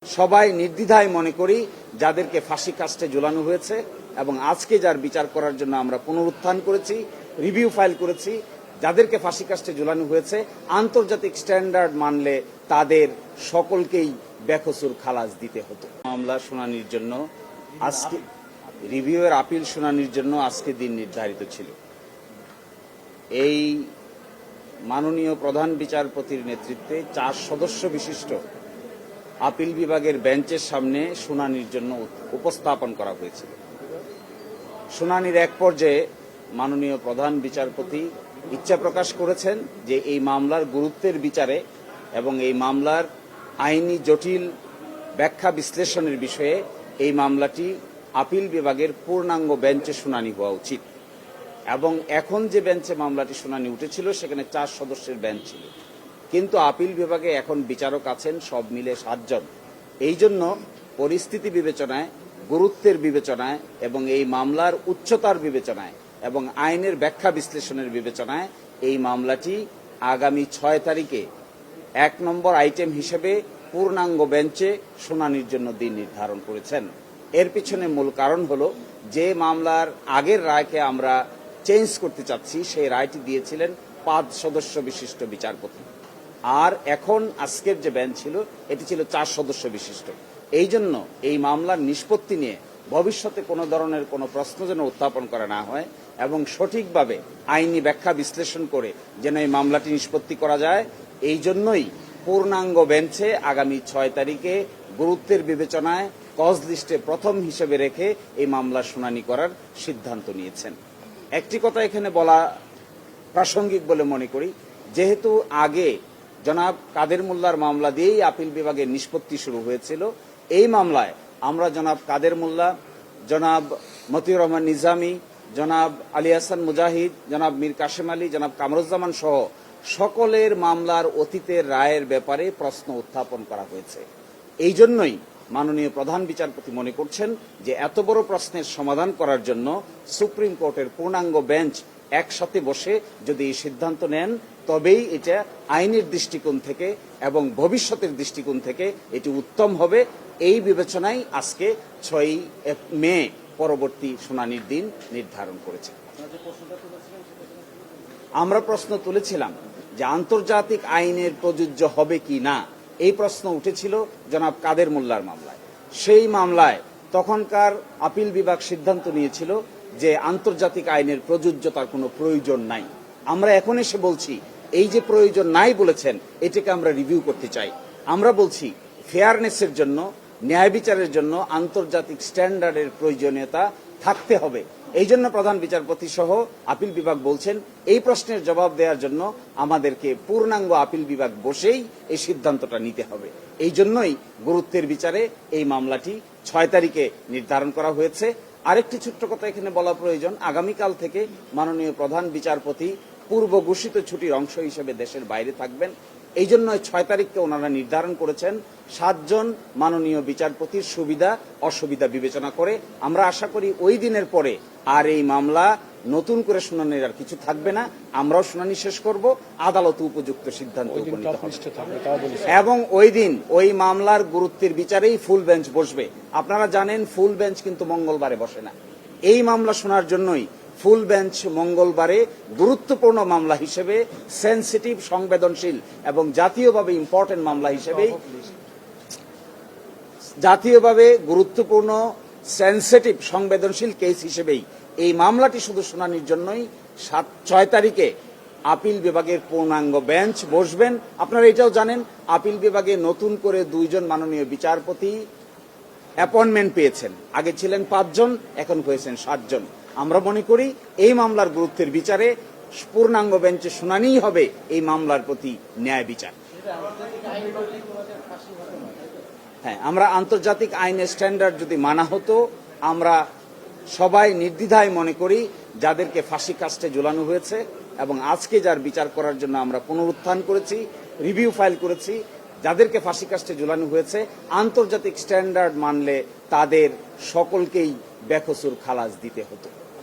সবাই নির্দ্বিধায় মনে করি যাদেরকে ফাঁসি কাস্টে ঝুলানো হয়েছে এবং আজকে যার বিচার করার জন্য আমরা পুনরুত্থান করেছি, রিভিউ ফাইল করেছি, যাদেরকে ফাঁসি কাস্টে ঝুলানো হয়েছে আন্তর্জাতিক স্ট্যান্ডার্ড মানলে তাদের সকলকেই বেকসুর খালাস দিতে হতো। মামলা শুনানির জন্য আজকে রিভিউয়ের আপিল শুনানির জন্য আজকে দিন নির্ধারিত ছিল। এই মাননীয় প্রধান বিচারপতির নেতৃত্বে 4 সদস্য বিশিষ্ট আপিল বিভাগের বেঞ্চের সামনে শুনানির জন্য উপস্থাপন করা হয়েছিল। শুনানির এক পর্যায়ে মাননীয় প্রধান বিচারপতি ইচ্ছা প্রকাশ করেছেন যে এই মামলার গুরুত্বের বিচারে এবং এই মামলার আইনি জটিল ব্যাখ্যা বিশ্লেষণের বিষয়ে এই মামলাটি আপিল বিভাগের পূর্ণাঙ্গ বেঞ্চে শুনানি হওয়া উচিত। এবং এখন যে বেঞ্চে মামলাটি শুনানি উঠেছিল সেখানে 4 সদস্যের বেঞ্চ ছিল, কিন্তু আপিল বিভাগে এখন বিচারক আছেন সব মিলে 7 জন। এই জন্য পরিস্থিতি বিবেচনায়, গুরুত্বের বিবেচনায় এবং এই মামলার উচ্চতার বিবেচনায় এবং আইনের ব্যাখ্যা বিশ্লেষণের বিবেচনায় এই মামলাটি আগামী 6 তারিখে 1 নম্বর আইটেম হিসেবে পূর্ণাঙ্গ বেঞ্চে শুনানির জন্য দিন নির্ধারণ করেছেন। এর পিছনে মূল কারণ হলো যে মামলার আগের রায়কে আমরা চেঞ্জ করতে চাচ্ছি সেই রায়টি দিয়েছিলেন 5 সদস্য বিশিষ্ট বিচারপতি, আর এখন আজকের যে বেঞ্চ ছিল এটি ছিল 4 সদস্য বিশিষ্ট। এই জন্য এই মামলার নিষ্পত্তি নিয়ে ভবিষ্যতে কোনো ধরনের কোনো প্রশ্ন যেন উত্থাপন করা না হয় এবং সঠিকভাবে আইনি ব্যাখ্যা বিশ্লেষণ করে যেন এই মামলাটি নিষ্পত্তি করা যায়, এই জন্যই পূর্ণাঙ্গ বেঞ্চে আগামী 6 তারিখে গুরুত্বের বিবেচনায় কজ লিস্টে প্রথম হিসেবে রেখে এই মামলার শুনানি করার সিদ্ধান্ত নিয়েছেন। একটি কথা এখানে বলা প্রাসঙ্গিক বলে মনে করি, যেহেতু আগে জনাব কাদের মোল্লার মামলা দিয়েই আপিল বিভাগের নিষ্পত্তি শুরু হয়েছিল, এই মামলায় আমরা জনাব কাদের মোল্লা, জনাব মতিউর রহমান নিজামী, জনাব আলী হাসান মুজাহিদ, জনাব মীর কাশেম আলী, জনাব কামরুজ্জামান সহ সকলের মামলার অতীতের রায়ের ব্যাপারে প্রশ্ন উত্থাপন করা হয়েছে। এই জন্যই মাননীয় প্রধান বিচারপতি মনে করছেন যে এত বড় প্রশ্নের সমাধান করার জন্য সুপ্রিম কোর্টের পূর্ণাঙ্গ বেঞ্চ একসাথে বসে যদি এই সিদ্ধান্ত নেন তবেই এটা আইনের দৃষ্টিকোণ থেকে এবং ভবিষ্যতের দৃষ্টিকোণ থেকে এটি উত্তম হবে। এই বিবেচনায় আজকে 6 মে পরবর্তী শুনানির দিন নির্ধারণ করেছে। আমরা প্রশ্ন তুলেছিলাম যে আন্তর্জাতিক আইনের প্রযোজ্য হবে কি না, এই প্রশ্ন উঠেছিল জনাব কাদের মোল্লার মামলায়। সেই মামলায় তখনকার আপিল বিভাগ সিদ্ধান্ত নিয়েছিল যে আন্তর্জাতিক আইনের প্রযোজ্যতার কোনো প্রয়োজন নাই। আমরা এখন এসে বলছি এই যে প্রয়োজন নাই বলেছেন এটাকে আমরা রিভিউ করতে চাই। আমরা বলছি ফেয়ারনেসের জন্য, ন্যায় বিচারের জন্য আন্তর্জাতিক স্ট্যান্ডার্ডের প্রয়োজনীয়তা থাকতে হবে। এই জন্য প্রধান বিচারপতি সহ আপিল বিভাগ বলছেন এই প্রশ্নের জবাব দেওয়ার জন্য আমাদেরকে পূর্ণাঙ্গ আপিল বিভাগ বসেই এই সিদ্ধান্তটা নিতে হবে। এই জন্যই গুরুত্বের বিচারে এই মামলাটি 6 তারিখে নির্ধারণ করা হয়েছে। আরেকটি ছোট্ট কথা এখানে বলা প্রয়োজন, আগামীকাল থেকে মাননীয় প্রধান বিচারপতি পূর্ব ঘোষিত ছুটির অংশ হিসেবে দেশের বাইরে থাকবেন। এই জন্য 6 তারিখকে ওনারা নির্ধারণ করেছেন 7 জন মাননীয় বিচারপতির সুবিধা অসুবিধা বিবেচনা করে। আমরা আশা করি ওই দিনের পরে আর এই মামলা নতুন করে শুনানির আর কিছু থাকবে না, আমরাও শুনানি শেষ করব, আদালত উপযুক্ত সিদ্ধান্ত উপনীত হবে এবং ওই দিন ওই মামলার গুরুত্বের বিচারেই ফুল বেঞ্চ বসবে। আপনারা জানেন ফুল বেঞ্চ কিন্তু মঙ্গলবারে বসে না। এই মামলা শোনার জন্যই ফুল বেঞ্চ মঙ্গলবারে গুরুত্বপূর্ণ মামলা হিসেবে, সেনসিটিভ সংবেদনশীল এবং জাতীয়ভাবে ইম্পর্টেন্ট মামলা হিসেবেই, জাতীয়ভাবে গুরুত্বপূর্ণ সেনসিটিভ সংবেদনশীল কেস হিসেবেই এই মামলাটি শুধু শুনানির জন্যই 6 তারিখে আপিল বিভাগের পূর্ণাঙ্গ বেঞ্চ বসবেন। আপনারা এটাও জানেন আপিল বিভাগে নতুন করে 2 জন মাননীয় বিচারপতি অ্যাপয়েন্টমেন্ট পেয়েছেন। আগে ছিলেন 5 জন, এখন হয়েছেন 7 জন। আমরা মনে করি এই মামলার গুরুত্বের বিচারে পূর্ণাঙ্গ বেঞ্চে শুনানিই হবে এই মামলার প্রতি ন্যায় বিচার। হ্যাঁ, আমরা আন্তর্জাতিক আইনের স্ট্যান্ডার্ড যদি মানা হতো, আমরা সবাই নির্দ্বিধায় মনে করি যাদেরকে ফাঁসি কাস্টে ঝুলানো হয়েছে এবং আজকে যার বিচার করার জন্য আমরা পুনরুত্থান করেছি, রিভিউ ফাইল করেছি, যাদেরকে ফাঁসি কাস্টে ঝুলানো হয়েছে আন্তর্জাতিক স্ট্যান্ডার্ড মানলে তাদের সকলকেই বেকসুর খালাস দিতে হতো।